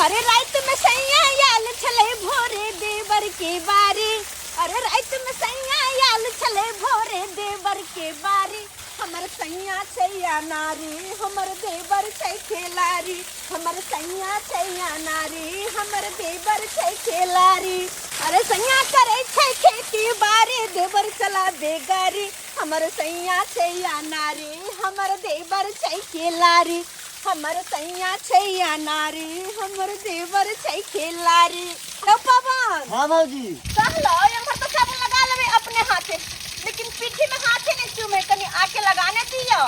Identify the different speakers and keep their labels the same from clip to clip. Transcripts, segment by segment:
Speaker 1: अरे रात में सैया याल छले भोरे देवर के बारी। अरे रात में सैया याल छले भोरे देवर के बारी। हमर सैया छैया नारी हमर देवर छै खेलारी। हमर सैया छैया नारी हमर देवर छै खेलारी। अरे सैया करे छै खेती बारी देवर चला बेगारी। हमर सैया छैया नारी हमर देवर छै खेलारी। हमर सैया छैया नारी हमर देवर छै खेलारी। तो पवन
Speaker 2: हाँ भौजी
Speaker 1: कहलो एमहर तो साबुन लगा लेबे अपने हाथे, लेकिन पीठी में हाथे नहीं चूमे, कनी आके लगाने दियो।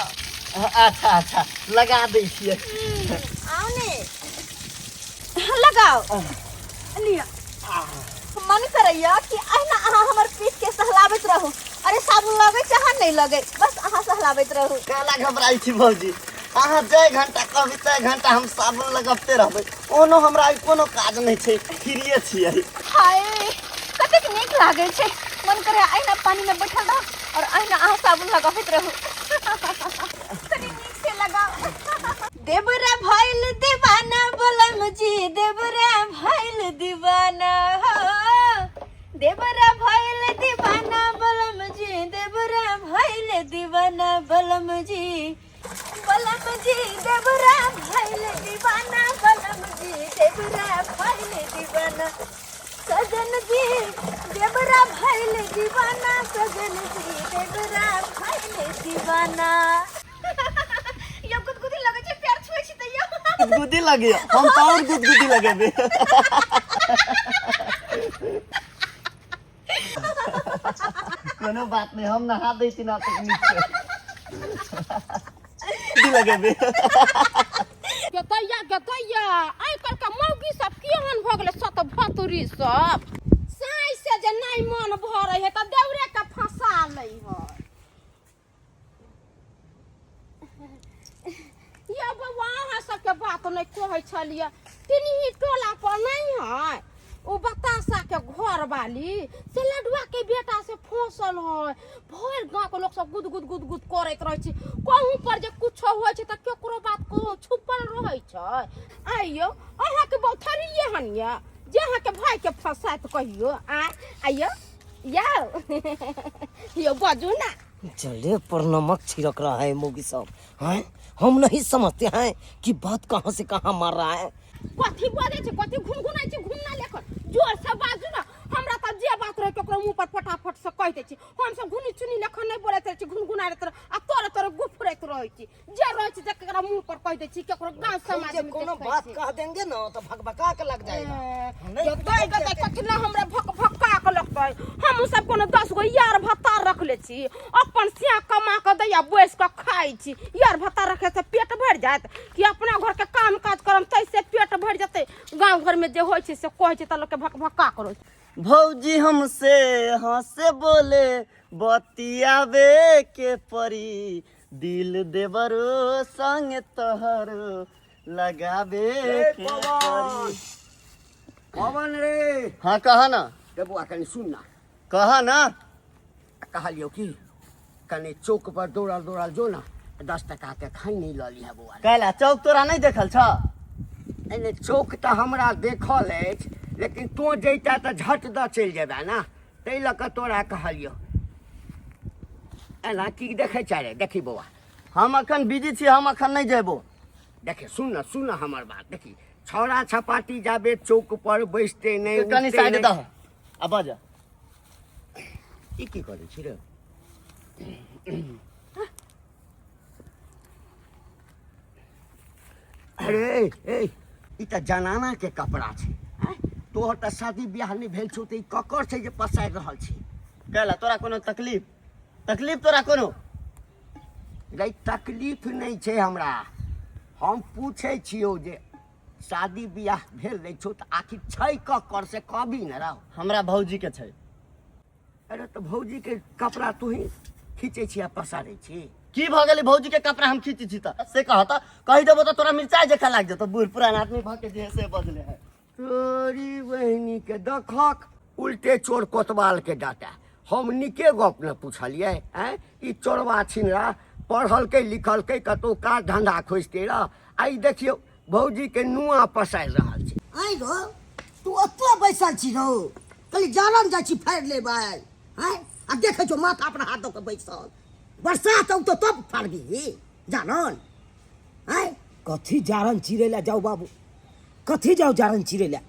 Speaker 2: अच्छा अच्छा लगा दै छियै।
Speaker 1: आओ ने लगाओ लिया। मन करैया कि अहिना अहाँ हमर पीठ के सहलाबैत रहू। अरे साबुन लगे चाहे नहीं लगे बस अहाँ सहलाबैत रहू।
Speaker 2: काला घबराई छी भौजी, अहाँ जय घंटा कहबी तय घंटा हम साबुन लगबते रहबै। ओनो हमरा कोनो काज नहीं छै, फ्रीए छियै।
Speaker 1: हाय कतेक नीक लागे छै, मन करे अहिना पानी में बैठल रह और अहिना अहाँ साबुन लगाबैत रहू। तनी नीक से लगाओ। देवरा भइल दीवाना बोलम जी देवरा भइल दीवाना हो। देवरा भइल दीवाना बोलम जी देवरा भइल दीवाना बोलम जी। बलम जी देवरा भइल दीवाना बलम जी देवरा भइल दीवाना। सजन जी देवरा भइल दीवाना सजन जी देवरा भइल दीवाना। यो गुदगुदी लगे छै प्यार छुए छी त यो
Speaker 2: गुदगुदी लगे हम तो और गुदगुदी लगेबे। कोनो बात नहीं, हम नहा दै छी ना तक नीचे लगेबे।
Speaker 3: गतैया आइ काल्हि का मौगी सब केहन भ गेलै सत भतुरी सब। साई से जे नहीं मन भरै है त देवरे के फंसा लै है। या बउआ अहाँ सबके बात नहीं कहै छलिए, तिनही टोला पर नहीं है ओ बतासा के घर वाली से लडुआ के बेटा से फंसल है। भर गांव के लोग सब गुद गुद गुद गुद करैत रहे छै। कहूं पर जे कुछ होय छै त केकरो बात को छुपल रहै छै। आइयो अहाँ के बौथरिए हनिया जे अहाँ के भाई के फंसात कहियो आइयो यो बाजू ना।
Speaker 4: जले पर नमक छिड़क रहा है मोगी सब हैं। हम नहीं समझते हैं कि बात कहाँ से कहाँ मार रहा है।
Speaker 3: कथी बोले छै कथी घुनघुनाइ छै घुमना लेकर जोर से बाजू ना। हमरा त जे बात रहे केकरो मुंह पर फटाफट से कह दै छी। हम सब घुनी चुनी लेखन नहीं बोलैत रहे छी घुनघुनाइत रहे आ तोरे गुफरैत रहे छी। जे रहे छै जेकरा मुंह पर कह दै छी केकरो गांव समाज में
Speaker 4: कोनो बात कह देंगे ना तो भकभका के लग जाएगा।
Speaker 3: ये गाय गते कतना हमरा भक्का के लगतै। हम सब कोनो 10 गो यार भत्ता रख ले छी, अपन सिया कमा के दैया बैस के खाई छी। यार भत्ता रखे से पेट भर जात कि अपना घर के काम काज करम तैसे पेट भर जते। गांव घर में जे होय छै से कहै छै त लोग के भक्का करो।
Speaker 2: भौजी हमसे हंसे बोले बतियावे के परी दिल देवरो संग तोहर लगावे के परी।
Speaker 5: पवन रे
Speaker 2: हाँ कहा ना
Speaker 5: देबुआ कनी सुन ना।
Speaker 2: कहा ना।
Speaker 5: कहलियो कि कनी चौक पर दौड़ल दौड़ल जो ना 10 टका के खैनी ल लिहा बुआ।
Speaker 2: कैला चौक तोरा नहीं देखल छ।
Speaker 5: एने चौक त हमरा देखल अछि, लेकिन तो जैता त झट द चल जेबा ना, तै ल के तोरा कहलियो। एना की देखे चाहे देखी बुआ।
Speaker 2: हम अखन बिजी छी, हम अखन नहीं जेबो।
Speaker 5: देखे सुन हमर बात देखी। छौड़ा छपाटी जाबे चौक पर बैसते नहीं
Speaker 2: कनी साइड द अब बाजा।
Speaker 5: ई की करे छी रे। अरे ए ई त जनाना के कपड़ा छै। तोहर त शादी ब्याह नहीं भेल छौ त ई ककर छै जे पसार रहल छी।
Speaker 2: कैला तोरा कोनो तकलीफ तोरा कोनो
Speaker 5: रे तकलीफ नहीं छै हमरा। हम पूछे छियो जे शादी ब्याह भेल नहीं छौ त आखिर छै ककर से कहबी न रहो।
Speaker 2: हमरा भौजी के छै।
Speaker 5: अरे तो भौजी के कपड़ा तू ही खींचे छी आ पसारे छी।
Speaker 2: की भ गेलै भौजी के कपड़ा हम खींची छी त से कहता कहि देबो त तोरा मिर्चाई जका लाग जतो। बूढ़ पुरान आदमी भ के जे से बजले है।
Speaker 5: तोरी बहनी के दखक उल्टे चोर कोतवाल के डाटा। हम निके गप न पूछलिए हैं। ई चोरवा छिनरा पढ़ल के लिखल के कतो काज धंधा खोजते रह। आई देखियो भौजी के नुआ पसार रहल छै।
Speaker 6: आई रो तू ओतो बैसल छी रो कली जानम जाइ छी फाड़ ले भाई हैं आ देखे छो माथा अपना हाथों के बैसल बरसात औ तो तब फाड़बी जानन हैं
Speaker 4: कथी जारन चिरे ला जाओ बाबू कथी जाओ जारन चिरे ला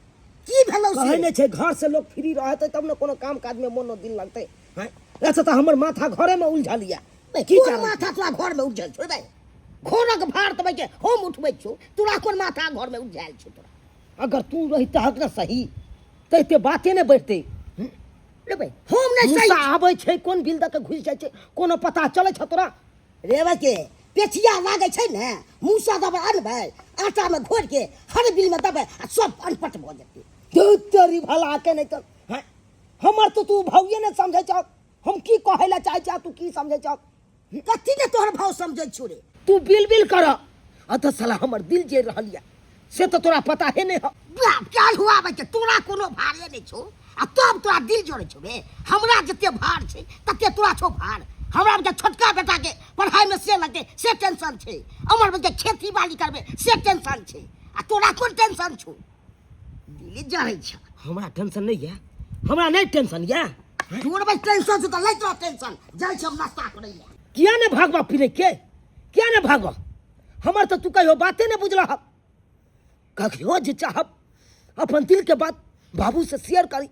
Speaker 6: की भेलौ
Speaker 4: कहे
Speaker 6: से
Speaker 4: ने छे घर से लोग फ्री रहते तब न कोनो काम काज में मन दिन लगते हैं ऐसा तो हमर माथा घरे में उलझा लिया की
Speaker 6: कोन
Speaker 4: जारन
Speaker 6: माथा तोरा घर में उठल छो बे घोरक भार तबे के हम उठबै छो तोरा कोन माथा घर में उठल छो तोरा
Speaker 4: अगर तू रहित हक न सही तो इते बाते ने बढ़ते
Speaker 6: रे भाई हम नहीं सही
Speaker 4: आबै छे कोन बिल द के घुस जाय छे कोनो पता चले छ तोरा
Speaker 6: रे के पेचिया लागे छै ने मूसा दबा अनबै आटा में घोर के हर बिल में दबे आ सब अनपट भ जेतै
Speaker 4: तेरी भला के नहीं तो हैं हमर तो तू भौये ने समझे छ हम की कहे ला चाहे छ तू की समझे छ
Speaker 6: कथी ने तोहर भाव समझै छो रे
Speaker 4: तू बिल बिल कर अत साला हमर दिल जे रहलिया से तो तोरा पता है नहीं
Speaker 6: बाप क्या हुआ बे के तोरा कोनो भारे नहीं छो आ तब तोरा दिल जोड़े छो रे हमरा जते भार छै तते तोरा छो भार हमरा के छोटका बेटा के पढ़ाई में से लगते से टेंशन छै हमर बे खेती बाड़ी करबे से टेंशन छै आ तोरा कोन टेंशन छो दिल जड़ै छ
Speaker 4: हमरा टेंशन नहीं है हमरा नहीं टेंशन है
Speaker 6: तोर बे टेंशन छ त लैत रह टेंशन जाय छ नाश्ता करै ला
Speaker 4: किया ने भागवा फिरे के क्या ने भागवा हमर तो तू कहियो बातें ने बुझला कहियो जे चाहब अपन दिल के बात बाबू से शेयर करी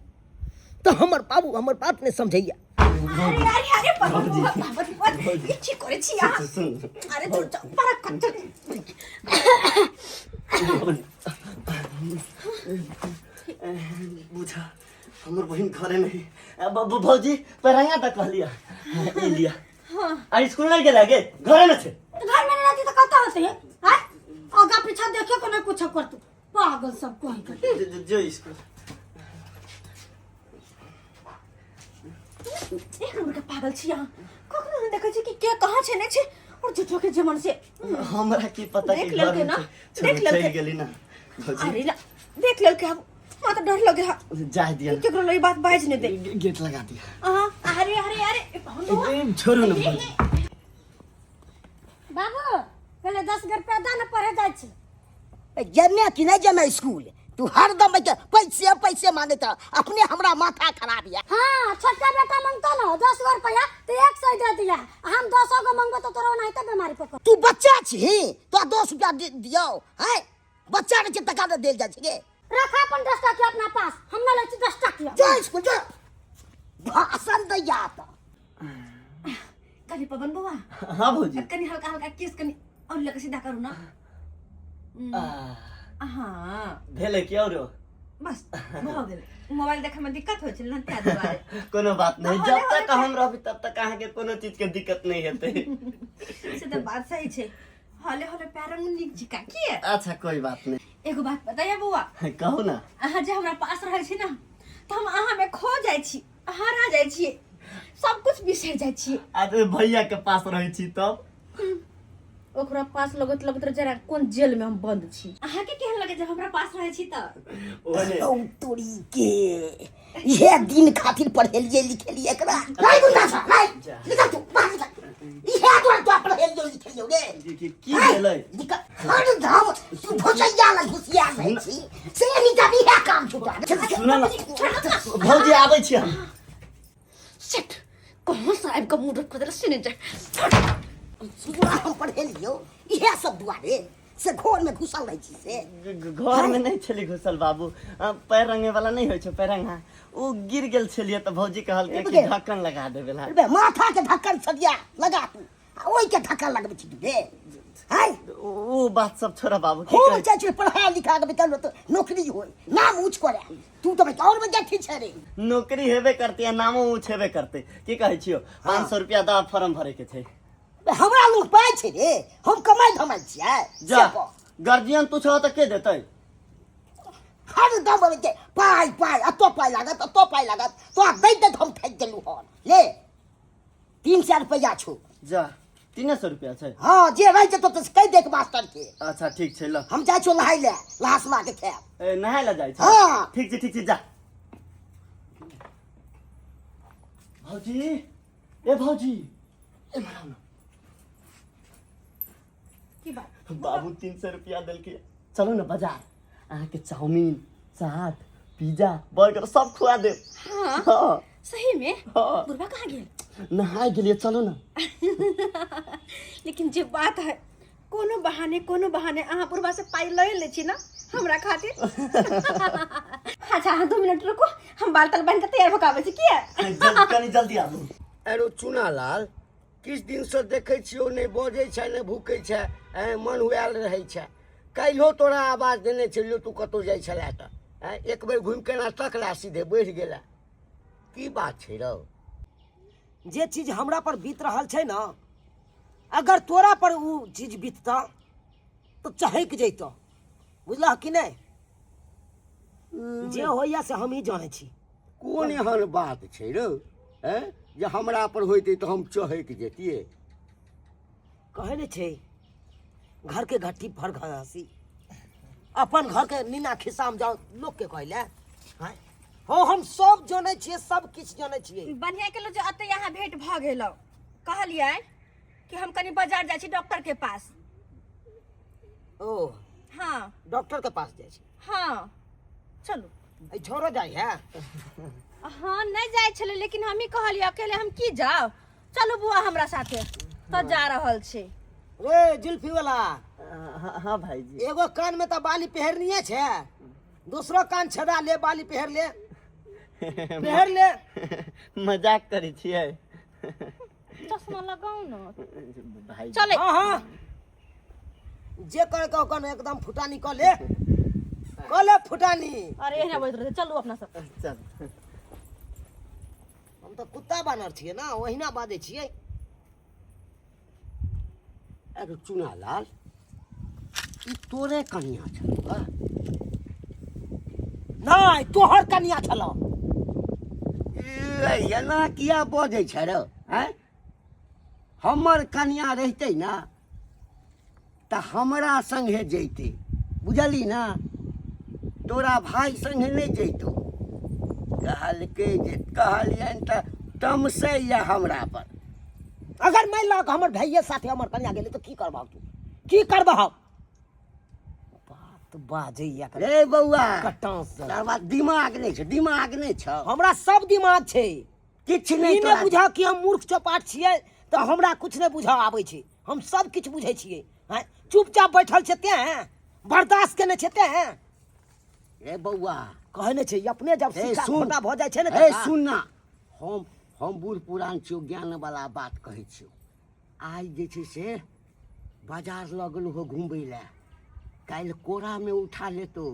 Speaker 4: तो हमर बाबू हमर बात ने समझैया
Speaker 1: अरे अरे अरे बाबा ये ठीक करे छी अरे तो पर कत
Speaker 2: बुझा हमर बहन घरे नहीं भौजी पेरंगा तक कह लिया ए लिया आ स्कूल नहीं गेला गे घरे में छे
Speaker 3: घर में रहती तो कत होते हैं आगा पीछा देखे को नहीं कुछ कर तू पागल सब कोई कर
Speaker 2: जो स्कूल
Speaker 1: एक नंबर का पागल छी यहाँ कखनो नहीं देखै छी कि के कहाँ छे ने छे और झूठो के जमन से
Speaker 2: हमरा की पता
Speaker 1: देख
Speaker 2: कि
Speaker 1: लेलकै ना, देख लेलकै।
Speaker 2: गेली ना भौजी
Speaker 1: अरे ना देख लेल के अब मां तो डर लगे हा
Speaker 2: जाय दिया
Speaker 1: केकरो लई बात बाज ने दे
Speaker 2: गेट लगा दिया
Speaker 1: अरे अरे अरे
Speaker 2: छोड़ो ना भौजी
Speaker 3: बाबू पहले 10 रुपया दा न पढ़े जाय छी
Speaker 6: जन्ने कि नहीं जमे स्कूल तू हरदम के पैसे पैसे मांगत अपने हमरा माथा खराब है
Speaker 3: हाँ छोटका बेटा मांगता ना 10 रुपया तो 100 दे दिया हम 200 को मांगबो तो तोरा नहीं तो बीमारी पकड़
Speaker 6: तू बच्चा छी तो 10 रुपया दियो है बच्चा के टका दे देल जाय छै
Speaker 3: रखा अपन 10 टका अपना पास हम ना ले 10 टका
Speaker 6: जा स्कूल जा भाषण दैया त
Speaker 1: कनी पवन बुआ
Speaker 2: हां भौजी
Speaker 1: कनी हल्का हल्का किस कनी और लगे सीधा करू ना हाँ
Speaker 2: भेले कि और
Speaker 1: बस भ गेल मोबाइल देखे में दिक्कत होय छै न त्या दुआरे
Speaker 2: कोनो बात नहीं
Speaker 1: होले
Speaker 2: जब
Speaker 1: होले
Speaker 2: तक हम रहबी तब तक अहाँ के कोनो चीज के दिक्कत नहीं हेतै
Speaker 1: से तो बात सही छै हले हले पैरंग निक जिका की
Speaker 2: अच्छा कोई बात नहीं
Speaker 1: एगो बात बताइए बुआ
Speaker 2: कहू ना
Speaker 1: अहाँ जे हमरा पास रहै छी ना तो हम अहाँ में खो जाय छी हरा जाय छी सब कुछ बिसर जाय छी
Speaker 2: अरे भैया के पास रही छी तब
Speaker 1: ओकरा पास लगत लगत जरा कोन जेल में हम बंद छी अहाँ के केहन लगे जब हमरा पास रहै छी त
Speaker 2: ओने
Speaker 6: औ तोरी के ये दिन खातिर पढ़ेलिए लिखेलिए एकरा नहीं बुझा छ नहीं निकल तू बाहर निकल ये तो पढ़ेलिए लिखेलिए रे
Speaker 2: की भेलै
Speaker 6: निकल हर धाम तू भोसैया ला घुसिया नहीं छी से नहीं जानी है काम छुटा
Speaker 2: सुन ना भौजी आबै छी हम
Speaker 1: शिट कहाँ से आबि कऽ मुंह खोदर सुने जाय
Speaker 6: पूरा हम पढ़ेलियो ये सब दुआरे से घर में घुसल रही छी से
Speaker 2: घर में नहीं छली घुसल बाबू पैर रंगे वाला नहीं होय छै पैरंगा ओ गिर गेल छलिए त भौजी कहल के कि ढक्कन लगा देबे ला
Speaker 6: बे माथा के ढक्कन सदिया लगा तू ओई के ढक्कन लगबे छी तू रे हाय
Speaker 2: ओ बात सब छोड़ा बाबू की
Speaker 6: खूब
Speaker 2: कहै
Speaker 6: चाहे पढ़ा लिखा के बेटा तो नौकरी होय नाम ऊंच करे तू तो और में जाठी छे रे
Speaker 2: नौकरी हेबे करते है नामो ऊंच हेबे करते की कहै छियो 500 रुपया दा फॉर्म भरे के छै
Speaker 6: हमरा लोग पाय छे रे हम कमाई धमाई छियै
Speaker 2: जा गार्जियन तू छ त के देतै
Speaker 6: हर दम के पाई पाई अतो पाई लागत तो दे दे हम फेंक देलु हन ले 300 रुपया छु
Speaker 2: जा 300 रुपया छै
Speaker 6: हां जे रह जतो तो कह देख मास्टर के
Speaker 2: अच्छा ठीक छै ल
Speaker 6: हम जाय छो नहाय ले लहसमा के खाय
Speaker 2: ए नहाय ला जाय छै
Speaker 6: हां
Speaker 2: ठीक छै जा भौजी ए भौजी ए मारा ना
Speaker 1: की बात
Speaker 2: बाबू 300 रुपया देल के चलो ना बाजार अहाँके चाउमीन चाट पिज्जा बर्गर सब खुआ देब
Speaker 1: हाँ
Speaker 2: हाँ
Speaker 1: सही में
Speaker 2: हाँ।
Speaker 1: बुढ़वा कहाँ गेल
Speaker 2: नहाय गेलिए चलो ना।
Speaker 1: लेकिन जे बात है कोनो बहाने अहाँ बुढ़वा से पाई ले ले छी ना हमरा खातिर। अच्छा हाँ 2 मिनट रुको हम बाल तल बांध के तैयार भकावे छी किया।
Speaker 2: कनी जल्दी आबू।
Speaker 5: अरे चुनालाल किछु दिन से देखै छियौ नहि बजै छै नहि भूकै छै मन हुआल रहै छै। काल्हियो तोरा आवाज देने छलियौ तू कतहु जाइ छलै तऽ एक बेर घुमि के ना तकला सीधे बढ़ि गेला की बात छै रौ।
Speaker 4: जे चीज हमरा पर बीत रहल छै ना अगर तोरा पर वो चीज बीतता तो चहक जैतो बुझलह कि नहीं। जे होइया से हम ही जाने छी।
Speaker 5: कोन एहन बात छै रौ जे हमरा पर होइतै तऽ हम चहक जैतियै।
Speaker 4: कहे ने छै घर के घट्टी फर घर हंसी अपन घर के नीना खिस्सा में जाओ लोग के कहले हैं। हो हम सब जाने छियै सब किछ जाने छियै।
Speaker 1: बढ़िया केलो जे अते यहाँ भेंट भ गेलो कहलियै कि हम कनी बाजार जाइ छी डॉक्टर के पास।
Speaker 4: ओ
Speaker 1: हाँ
Speaker 4: डॉक्टर के पास जाय छी।
Speaker 1: हाँ चलू।
Speaker 4: ए छोरो जाय है।
Speaker 1: हाँ नहीं जाए छले लेकिन हम ही कहलिए अकेले हम की जाओ। चलो बुआ हमरा साथे तो जा रहल छी।
Speaker 4: रे जुल्फी वाला
Speaker 2: हाँ भाईजी।
Speaker 4: एगो कान में तो बाली पहरनिए छे दूसरो कान छेदा ले बाली पहर ले पहर ले।
Speaker 2: मजाक करै छियै
Speaker 1: चश्मा लगाऊ ना
Speaker 2: भाई।
Speaker 1: चले।
Speaker 4: हाँ हाँ जे कर के ओकन एकदम फुटानी क ले फुटानी।
Speaker 1: अरे एहना बोलत रहे चलू अपना सब।
Speaker 2: चल
Speaker 4: हम तो कुत्ता बानर छिए ना ओहिना बाजे छिए।
Speaker 5: अरे चुनालाल ई तोरे कनिया छौ
Speaker 4: नहीं तोहर कनिया छलो।
Speaker 5: एना किया बजै छै रे हमर कनिया रहतै ना तऽ हमरा संगे जैतै बुझली ना तोरा भाई संगे नहीं जैतौ। कहलियनि तऽ तमसैया हमरा पर।
Speaker 4: अगर मान लो हमर भैये साथे हमर कन्या गेले तो की करबा तू की करबा बात बाजैया
Speaker 5: रे बौआ
Speaker 4: कटां से
Speaker 5: तोरा बात दिमाग नहीं छौ।
Speaker 4: हमरा सब दिमाग छै।
Speaker 5: किछु
Speaker 4: ई
Speaker 5: नहीं
Speaker 4: ने बुझा कि हम मूर्ख चपाट छियै तो हमरा कुछ नहीं बुझा आबै छै। हम सब किछ बुझै छियै हैं चुपचाप बैठल छते हैं बर्दाश्त केने छते हैं।
Speaker 5: रे बौआ
Speaker 4: कहने छै अपने जब
Speaker 5: ए,
Speaker 4: शिक्षा
Speaker 5: सुन।
Speaker 4: घोटा भ जाय छै ने
Speaker 5: ए
Speaker 4: तका।
Speaker 5: सुन ना हम बूढ़ पुरान छियौ ज्ञान वाला बात कहै छियौ। आइ जे छै से बाजार लऽ गेलौ हो घुमबै लए काल्हि कोरा में उठा लेतो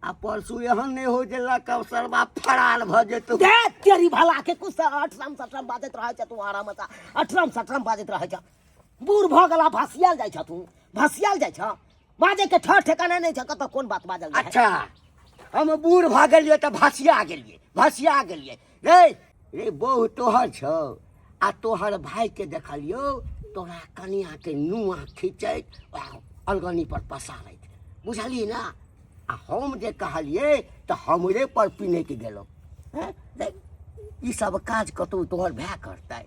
Speaker 5: आ परसू एहन नहीं हो जे लऽ सरबा फरार भऽ जेतौ।
Speaker 4: दे तेरी भला के कुछ अठरम सठरम बाजत रहै छ तू आराम से अठरम सठरम बाजत रहै छ। बूढ़ भ गेला भसियाल जाय छ तू भसियाल जाय छ बाजे के ठर ठिकाना नहीं छ कत कोन बात बाजल जाय।
Speaker 5: अच्छा हम बूढ़ भऽ गेलियै तऽ भसिया गेलियै रे बहु तोहर छौ आ तोहर भाई के देखलियौ तोरा कनिया के नुआ खिंचैत अलगनी पर पसारैत बुझलियै ना। आ हम जे कहलियै तऽ हमरे पर पिनैक गेलौ। ई सब काज कतौ तोहर भाय करतै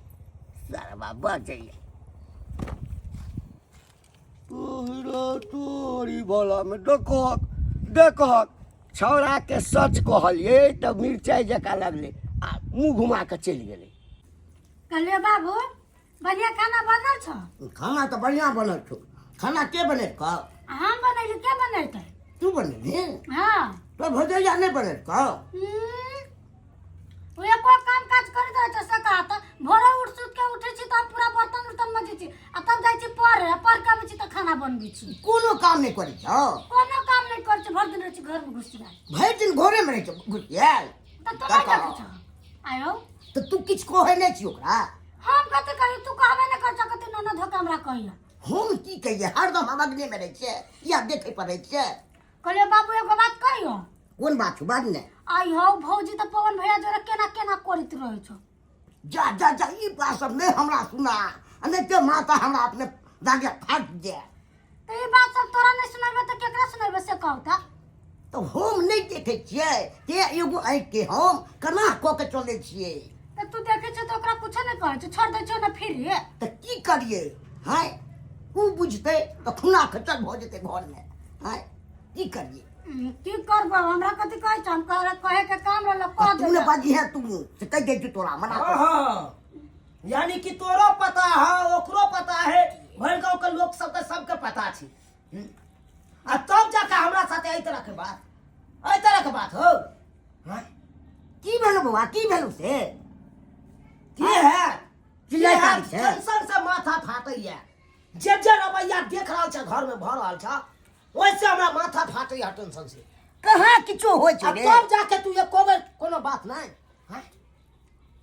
Speaker 5: सरबा बजैया। तोरी भला में देखक छौड़ा के सच कहलियै तऽ मिरचाई जका लगलै आ मुँह घुमा के चलि गेलै।
Speaker 6: कहलिए बाबू बढ़िया खाना बनल छ।
Speaker 5: खाना तो बढ़िया बनल छौ। खाना के बनेलकौ?
Speaker 6: हम बनैली के बनैते?
Speaker 5: तू बनेली?
Speaker 6: हाँ
Speaker 5: तो भोजैया नहीं बनेलकौ?
Speaker 6: वो एको काम काज करैत रहै छ से कहत भोरे उठ सुत के उठै छी त हम पूरा बर्तन उर्तन मजै छी आ तब जाइ छी पढ़े के आबै छी त खाना बनबै छी।
Speaker 5: कोनो काम नहीं करै छौ?
Speaker 6: कोनो काम नहीं करै छी भर दिन रहै छी घर में घुसिया।
Speaker 5: भरि दिन घरे में रहै छौ घुसियाल?
Speaker 6: त तू नहीं देखै छ आयो
Speaker 5: तो तू किछ कहै नहीं छी ओकरा?
Speaker 6: हम कते कही तू कहबे नहीं कर सकत न धोके हमरा कहिया।
Speaker 5: हम की कहिए हरदम हम अग्नि में रहै छियै या देखै पड़ै छै।
Speaker 6: कहलिए बाबू एगो बात कहियो।
Speaker 5: कोन बात छौ बात ने?
Speaker 6: आई हो भौजी त पवन भैया जोरे केना केना करैत रहै छ।
Speaker 5: जा ई बात सब नहीं हमरा सुना नहीं ते माता हमरा अपने दागे फाट जाए।
Speaker 6: त ई बात सब तोरा नहीं सुनाबे त केकरा सुनाबे से कहू त।
Speaker 5: तो हम नहीं देखे छियै ते एगो आँख के हम केना कऽ के चलै छियै।
Speaker 6: त तू देखे छ त ओकरा कुछ नहीं कहै छ छोड़ दै छ ना फिर ये।
Speaker 5: तो की करिए हैं उ बुझते तो खुना खचर भ जेते घर में हैं की करिए।
Speaker 7: की करबो हमरा कथि कहै छ हम कहे के काम रहल कह दे
Speaker 6: तूने बाजी है तू से कह दे तोरा मना कर।
Speaker 4: हाँ यानी कि तोरो पता है ओकरो पता है भर गांव के लोग सबके पता छी आ तब जाके हमरा साथे एई तरह के बात हो हाँ?
Speaker 6: की भेलो बउआ की भेलो से
Speaker 4: की है
Speaker 6: चिल्लाइ
Speaker 4: की है?
Speaker 6: काटी छै?
Speaker 4: टेंशन से माथा फाटैया जे रवैया देख रहल छ घर में भ रहल छ वैसे हमरा माथा फाटैया टेंशन से
Speaker 6: कहाँ किछो होय
Speaker 4: आ
Speaker 6: छै रे
Speaker 4: तब जाके तू ये कोनो बात नहीं हाँ?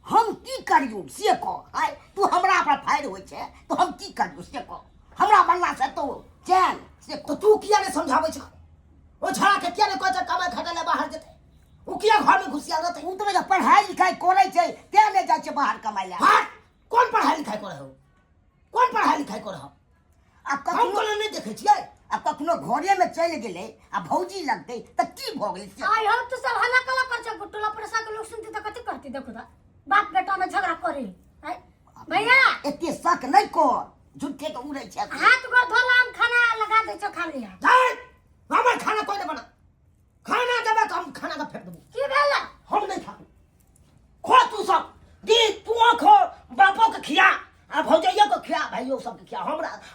Speaker 6: हम की करियो से कह आय तू हमरा पर फायर होय छै तो हम की करियो से कह हमरा बनला से तो चल से
Speaker 4: तो तू किया ने समझाबै छ ओ छड़ा के किया ने कहै छ कमाई खटाले बाहर जेतै उ किया घर में घुसिया रहतै
Speaker 6: तू तो पढ़ाई लिखाई करै छै ते ले जाय छै बाहर कमाई ला
Speaker 4: हाँ कौन पढ़ाई लिखाई करे हो कौन पढ़ाई लिखाई करे हो
Speaker 6: अब
Speaker 4: हम
Speaker 6: कखनो
Speaker 4: कोनो नहीं देखे छियै
Speaker 6: अब कखनो घरे में चल गेले आ भौजी लगतै त की भ गेलै से
Speaker 7: आय हो तू सब हल्ला कला कर छ टोला पड़ोसा के लोग सुनती त कथि करती देखो त बाप बेटा में झगड़ा करे आय भैया
Speaker 6: एते शक नहीं कर झूठे के उड़ै छै
Speaker 7: हाथ गोड़ धोला हम खाना लगा दे छ खा लिया
Speaker 4: जाय हमर खाना कोई नहीं बना खाना देबे तो हम खाना का फेंक देबो
Speaker 7: की भेला
Speaker 4: हम नहीं खाबो खो तू सब दी तू खो बापो के खिया आ भौजैया को खिया भाइयों सब के खिया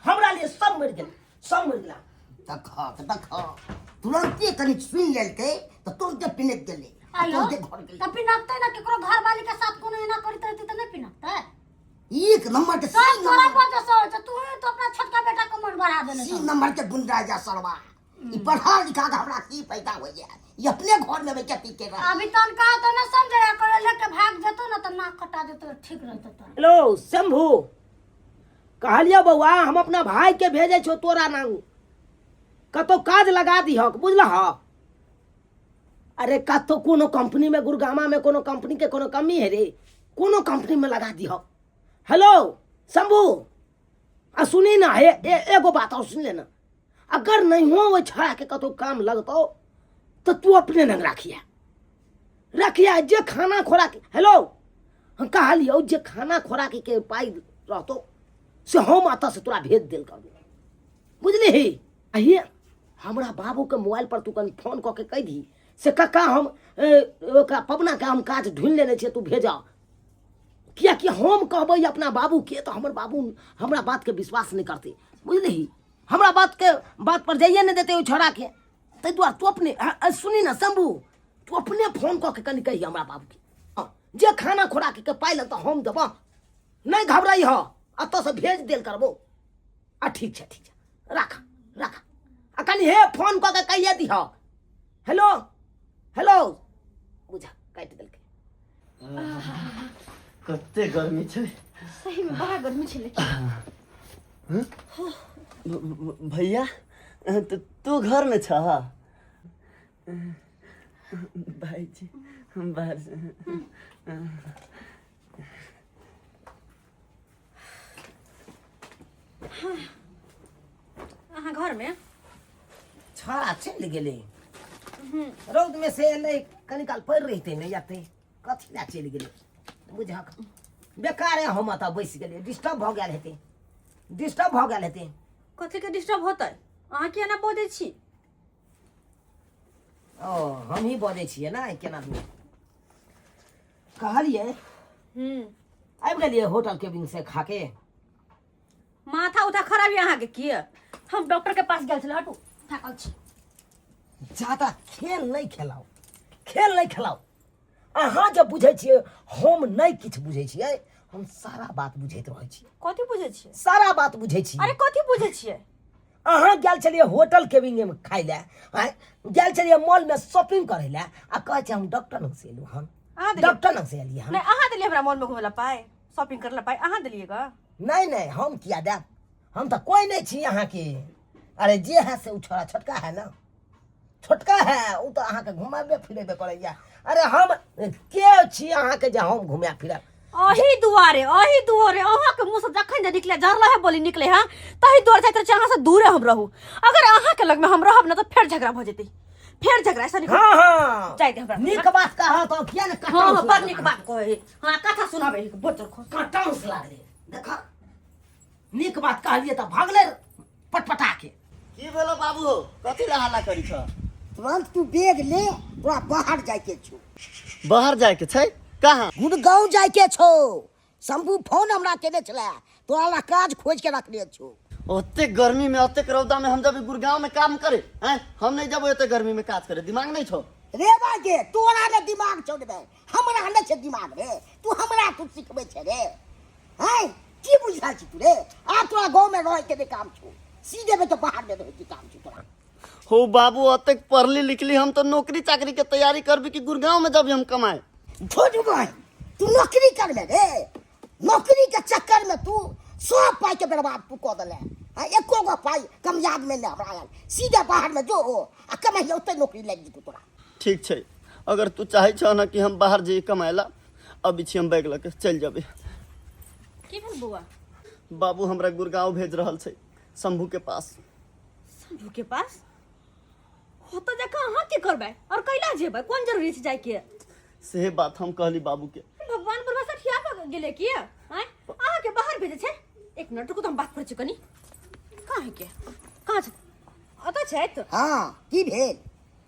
Speaker 4: हमरा लिए सब मर गेला
Speaker 6: तख तुरंते कनी सुन लेलकै त तुरंते पिनक गेलै
Speaker 7: आयो
Speaker 6: तुरंते घर गेलै
Speaker 7: त पिनकतै ना केकरो घर वाली के साथ कोनो एना करत रहती त नहीं पिनकतै
Speaker 6: एक नंबर के
Speaker 7: सब तोरा वजह से होय छै तू ही तो अपना छोटका बेटा को मन बढ़ा देने
Speaker 6: सी
Speaker 7: छ
Speaker 6: नंबर के गुंडा जा सरवा ई पढ़ा लिखा के हमरा की फायदा हो जाए ये अपने घर में बैठे पी के रह
Speaker 7: अभी तन कहा तो ना समझे करे लेके भाग जेतो ना त नाक कटा देतो ठीक रहतो त
Speaker 4: हेलो शंभू कहलिया बउआ हम अपना भाई के भेजे छो तोरा नांगू कतो काज लगा दी हक बुझल ह अरे कतो कोनो कंपनी में गुरगामा में कोनो कंपनी के कोनो कमी है रे कोनो कंपनी में लगा दी हक हेलो शंभू आ सुनी ना एगो बात और सुन लेना अगर नहीं हो वो छड़ा के कतो काम लगतो तो तू अपने नंग रखिया जे खाना खोराकी हेलो हम कहलियो जे खाना खोराकी के पाई रहतो से हम आता से तोरा भेज देल कर बुझली ही अहिए हमरा बाबू के मोबाइल पर तू कनी फोन कऽ के कह दी से कक्का हम ओकरा पवना के हम काज ढूंढ लेने छियै तू भेजा किया कि हम कहबै अपना बाबू के तो हमर बाबू हमरा बात के विश्वास नहीं करते बुझली ही हमरा बात पर जाइए नहीं देते ओ छोड़ा के तै दुआरे तू अपने सुनी ना शंभू तू अपने फोन कऽ के कनी कही हमरा बाबू के जे खाना खोराकी के पाई लगता हम देबो नहीं घबराई हो अत से भेज देल करबो ठीक छै राख आ कनी हे फोन कऽ के कहिए दी हो हेलो बुझा काट देलकै
Speaker 2: कते गर्मी छै
Speaker 1: सही में बड़ा गर्मी छै लेकिन
Speaker 2: भैया तू घर में छ भाईजी हम बाहर से
Speaker 1: अहाँ घर में
Speaker 4: छड़ा चल गेले रौद में से एले कनी काल पड़ रहिते नहीं आते कथी ला चल गेले बुझक बेकार हम अत बैस गेले डिस्टर्ब भ गेल हेते
Speaker 1: कथी के डिस्टर्ब होतै अहाँ किया ना बजै छी
Speaker 4: ओ हम ही बजै छियै ना केना दू कहलिए आबि गेलिए होटल केबिन से खाके
Speaker 1: माथा उठा खराब है अहाँ के की हम डॉक्टर के पास गेल छल हटू थाकल छी
Speaker 4: ज्यादा खेल नहीं खेलाओ अहाँ जब बुझे छियै हम नहीं किछ बुझे छियै हम सारा बात बुझैत रहै छी
Speaker 1: कथी बुझै छियै
Speaker 4: सारा बात बुझै छी
Speaker 1: अरे कथी बुझै छियै
Speaker 4: अहाँ गेल छलिए होटल केबिन में खाइ ले गेल छलिए मॉल में शॉपिंग करे ले आ कहै छै हम डॉक्टर लग से एलू हम डॉक्टर लग से एलिए हम
Speaker 1: नहीं अहाँ देलिए हमरा मॉल में घुमे ला पाए शॉपिंग करे ला पाए अहाँ देलिएगा
Speaker 4: नहीं हम किया देब हम तो कोई नहीं छी अहाँ के अरे जे है से उ छोरा छोटका है ना छोटका है उ तो अहाँ के घुमाबे फिरेबे करैया अरे हम के छी अहाँ के जे हम घुमा फिरब
Speaker 1: अही दुआरे अहाँ के मुंह से जखन जे निकले जरला है बोली निकले हां तही दुआरे चाहते छी अहाँ से दूरे हम रहू अगर अहाँ के लग में हम रहब ना तो फिर झगड़ा भ जेतै फिर झगड़ा ऐसा निकल
Speaker 4: हां
Speaker 1: जाय दे हमरा
Speaker 4: निक बात कहा तो किया ने कटा
Speaker 1: हां बड़ निक बात कहे हां कथा सुनाबे बोचर खो
Speaker 4: कटाउस लागले देखा निक बात कहलिए त भागले पटपटा के
Speaker 2: की भेलो बाबू कथी ला हल्ला करी छ
Speaker 6: तुरंत तू बैग ले, तोरा बाहर जाके छो।
Speaker 2: बाहर जाए के छै कहाँ?
Speaker 6: गुड़गांव जाके छो। शंभू फोन हमरा केने छले, तोरा ला काज खोज के रखने छो।
Speaker 2: ओते गर्मी में ओते रौदा में हम जब गुड़गांव में काम करे हैं, हम नहीं जब ओते गर्मी में काज करे, दिमाग नहीं छो?
Speaker 6: रे बागे तोरा ने दिमाग छौ रे, हमरा ने छे दिमाग रे। तू हमरा तू सिखबे छे रे, हैं की बुझा छी तू रे? आ तोरा गांव में रह के काम छो, सीधे में तो बाहर में रह के काम छो तोरा।
Speaker 2: हो बाबू ओते पढ़ली लिखली, हम तो नौकरी चाकरी के तैयारी करबी कि गुड़गांव में जब हम कमाए।
Speaker 6: झूठ बोल, तू नौकरी कर ले रे। नौकरी के चक्कर में तू सब पाई के बर्बाद तू कर देले। हां एको गो पाई कम याद में न हमरा आयल। सीधे बाहर में जो आ कमाई ओते नौकरी लग जतू तोरा।
Speaker 2: ठीक छै, अगर तू चाहे छ ना कि हम बाहर जाइए कमाएला, अभी छी हम बैग लेके चल जाबे।
Speaker 1: की भेल बौआ?
Speaker 2: बाबू हमरा गुड़गांव भेज रहल छै, शंभू के पास।
Speaker 1: शंभू के पास? हो तो जा कहाँ के करबै और कैला जेबै? कोन जरूरी छै जाय के?
Speaker 2: से बात हम कहली बाबू के।
Speaker 1: भगवान भरोसा ठिया प गेले की हैं? आहा के बाहर भेजे छै? एक मिनट रुकू, तो हम बात कर छी कनी। कहाँ है के? कहाँ छै? अत छै त।
Speaker 6: हां की भेल?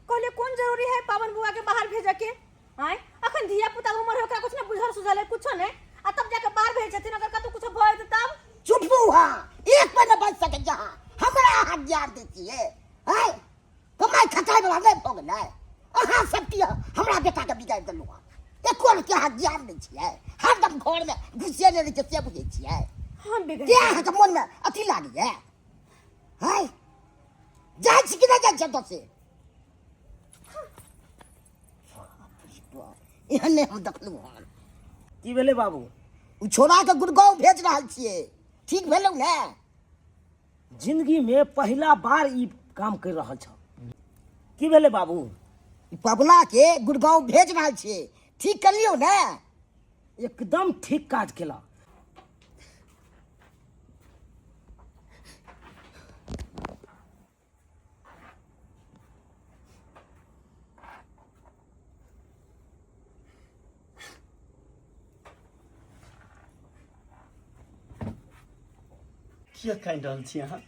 Speaker 1: कहले कोन जरूरी है पावन बुआ के बाहर भेजे के? हैं अखन धिया पुता उमर हो, ओकरा कुछ ना बुझल सुझल है कुछ ने, आ तब जाके बाहर भेज छथिन। अगर कतौ कुछ भय त तब
Speaker 6: चुप हुआ, एक पे न बच सके जहां हमरा हाथ ज्ञान देती है। हैं कमाई खटाई वाला नहीं भोग ना, अहां सब की हमरा बेटा के बिगाड़ देलु। एको के हाथ ज्ञान नहीं छिए, हरदम घर में घुसे नहीं रहे से बुझे छिए।
Speaker 1: हम बिगड़
Speaker 6: क्या है तो मन में अथी लागी है? हैं जाय छी कि नहीं जाय छी तो से? एहने हम देखलू हन।
Speaker 4: की भेले बाबू?
Speaker 6: उ छोरा के गुड़गांव भेज रहल छिए, ठीक भेलौ ने?
Speaker 4: जिंदगी में पहला बार ई काम कर रहल छ। की भेले बाबू?
Speaker 6: पबला के गुड़गांव भेज रहल छिए, ठीक कर लियो ने?
Speaker 4: एकदम ठीक काज केला।
Speaker 2: किया कह रहल छी अहाँ?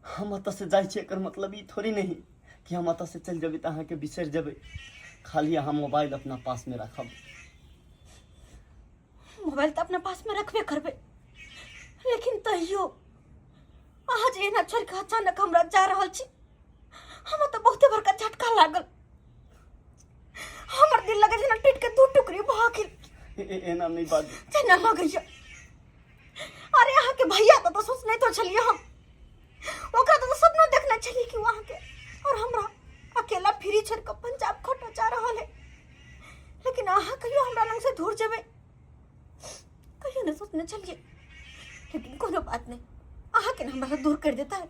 Speaker 2: हम अतः से जाइ छी, एकर मतलब ई थोड़ी नहीं कि हम अतः से चल जेबै त अहाँ के बिसर जेबै। खाली अहाँ मोबाइल अपना पास में रखब।
Speaker 1: मोबाइल तो अपने पास में रखबे करबे, लेकिन तैयो आज एना छोड़ के अचानक हमरा जा रहल छी, हम तो बहुते बड़का झटका लागल। हमर दिल लगे जेना टूट के दू टुकड़ी भ गेल।
Speaker 2: एना नहीं बात
Speaker 1: जेना लगैया। अरे अहाँ के भैया तो सोचने तो छलिए हम, ओकरा तो सपना देखना छलिए कि वहां के, और हमरा अकेला फ्री छोड़ के पंजाब खटो जा रहल है। लेकिन अहाँ कहियो हमरा लंग से दूर जेबे कहियो न सोचने छलिए। लेकिन कोनो बात नहीं, अहाँ के हमरा से दूर कर देता है।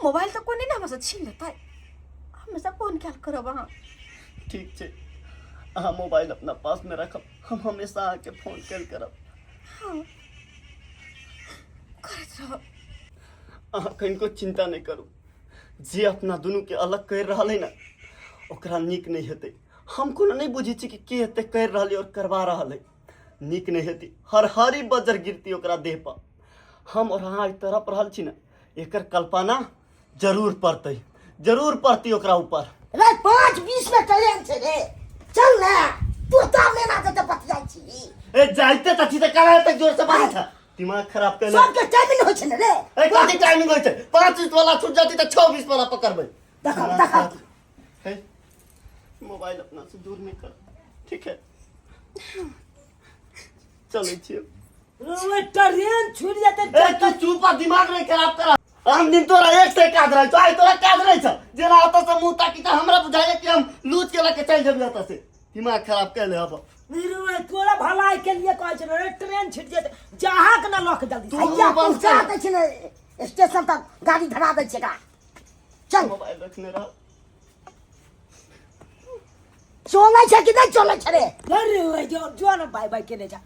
Speaker 1: मोबाइल तो कोई नहीं हमरा से छीन लेता है। हमेशा फोन ख्याल करब अहाँ।
Speaker 2: ठीक छै, अहाँ मोबाइल अपना पास में रखब, हम हमेशा अहाँ के फोन कल करब।
Speaker 1: हाँ करत रहो।
Speaker 2: अहाँ कनिको चिंता नहीं करू। जे अपना दुनू के अलग कर रहा है ना, ओकरा नीक नहीं हेतै। हम कोनो नहीं बुझी छी कि के हेतै कर रहा और करवा रहा है, नीक नहीं हेतै। हर हरी बजर गिरती ओकरा देह पर। हम और अहाँ एक तरफ रहल छी ना, एकर कल्पना जरूर पड़तै, जरूर पड़ती ओकरा ऊपर।
Speaker 6: रे 5:20 में ट्रेन छे रे, चल ना। तू दाम लेना तो बच जाई छी।
Speaker 2: ए जाइते त छी त काहे तक जोर से बाजै छ? दिमाग खराब कर ले।
Speaker 6: सबके टाइमिंग होय छै ने रे।
Speaker 2: ए कथि टाइमिंग होय छै? 5:20 वाला छूट जाती त 6:20 वाला पकड़बै।
Speaker 6: देखा
Speaker 2: है मोबाइल अपना से दूर नहीं कर, ठीक है? चलो छिए।
Speaker 4: ओए ट्रेन छूट जाते।
Speaker 2: ए तू चुप, दिमाग नहीं खराब कर। हम दिन तोरा एक से काज रह छ, आई तोरा काज रह छ। जेना अत से मुंह ताकी त हमरा बुझाए कि हम लूज के लेके चल जेबै अत से। दिमाग खराब कर ले अब।
Speaker 4: वीरू तोरा भलाई के लिए कहै छै रे, ट्रेन छूट जाते, जहां के ना लक जल्दी।
Speaker 2: तू
Speaker 6: भैया
Speaker 2: बंद
Speaker 6: पहुंचा
Speaker 2: कर।
Speaker 6: दै छै ने स्टेशन तक, गाड़ी धरा दै छै का। चल
Speaker 2: मोबाइल रखने रह।
Speaker 6: चलै छै कि नहीं चलै छै रे?
Speaker 4: अरे ओए जो ना बाय बाय केने जा।